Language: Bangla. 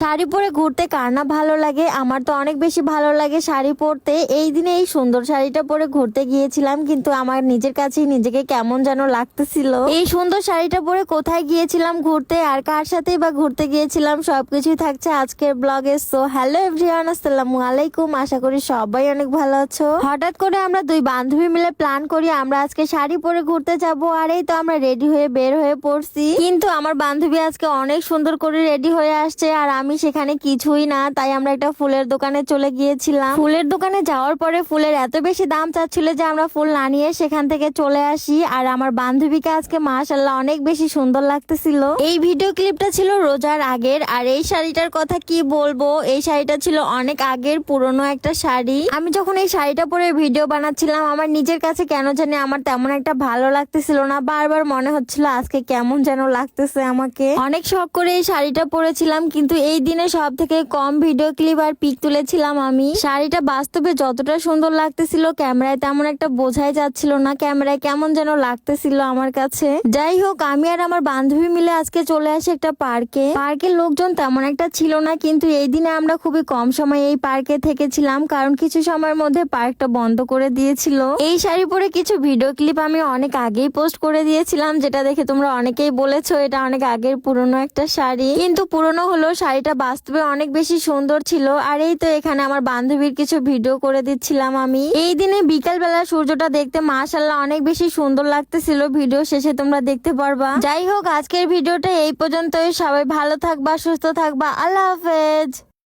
শাড়ি পরে ঘুরতে কার না ভালো লাগে, আমার তো অনেক বেশি ভালো লাগে শাড়ি পরতে। এই দিনে এই সুন্দর শাড়িটা পরে ঘুরতে গিয়েছিলাম, কিন্তু আমার নিজের কাছেই নিজেকে কেমন যেন লাগতেছিল। এই সুন্দর শাড়িটা পরে কোথায় গিয়েছিলাম ঘুরতে আর কার সাথেই বা ঘুরতে গিয়েছিলাম সবকিছুই থাকছে আজকের ব্লগে। সো হ্যালো এভরিওয়ান, আসসালামু আলাইকুম। আশা করি সবাই অনেক ভালো আছো। হঠাৎ করে আমরা দুই বান্ধবী মিলে প্ল্যান করি আমরা আজকে শাড়ি পরে ঘুরতে যাব, আর এই তো আমরা রেডি হয়ে বের হয়ে পড়ছি। কিন্তু আমার বান্ধবী আজকে অনেক সুন্দর করে রেডি হয়ে আসছে আর আমি সেখানে কিছুই না। তাই আমরা একটা ফুলের দোকানে চলে গিয়েছিলাম। ফুলের দোকানে যাওয়ার পরে ফুলের এত বেশি দাম চাচ্ছিল যে আমরা ফুল না নিয়ে সেখান থেকে চলে আসি। আর আমার বান্ধবীকে আজকে মাশাআল্লাহ অনেক বেশি সুন্দর লাগতেছিল। এই ভিডিও ক্লিপটা ছিল রোজার আগের, আর এই শাড়িটার কথা কি বলবো, এই শাড়িটা ছিল অনেক আগের পুরনো একটা শাড়ি। আমি যখন এই শাড়িটা পরে ভিডিও বানাচ্ছিলাম আমার নিজের কাছে কেন জানি আমার তেমন একটা ভালো লাগতেছিল না, বারবার মনে হচ্ছিল আজকে কেমন যেন লাগতেছে আমাকে। অনেক শখ করে এই শাড়িটা পরেছিলাম, কিন্তু এই দিনে সব থেকে কম ভিডিও ক্লিপ আর পিক তুলেছিলাম আমি। শাড়িটা বাস্তবে যতটা সুন্দর লাগতেছিল ক্যামেরায় তেমন একটা বোঝাই যাচ্ছিল না, ক্যামেরায় কেমন যেন লাগতেছিল আমার কাছে। যাই হোক, আমি আর আমার বান্ধবী মিলে আজকে চলে আসি একটা পার্কে। পার্কের লোকজন তেমন একটা ছিল না, কিন্তু এই দিনে আমরা খুবই কম সময় এই পার্কে থেকেছিলাম, কারণ কিছু সময়ের মধ্যে পার্কটা বন্ধ করে দিয়েছিল। এই শাড়ি পরে কিছু ভিডিও ক্লিপ আমি অনেক আগেই পোস্ট করে দিয়েছিলাম, যেটা দেখে তোমরা অনেকেই বলেছো এটা অনেক আগের পুরনো একটা শাড়ি। কিন্তু পুরনো হলো শাড়িটা বাস্তবে অনেক বেশি সুন্দর ছিল। আর এই তো এখানে আমার বান্ধবীর কিছু ভিডিও করে দিচ্ছিলাম আমি। এই দিনে বিকাল বেলা সূর্যটা দেখতে মাশাআল্লাহ অনেক বেশি সুন্দর লাগতেছিল, ভিডিও শেষে তোমরা দেখতে পারবা। যাই হোক, আজকের ভিডিওটা এই পর্যন্তই। সবাই ভালো থাকবা, সুস্থ থাকবা, আল্লাহ হাফেজ।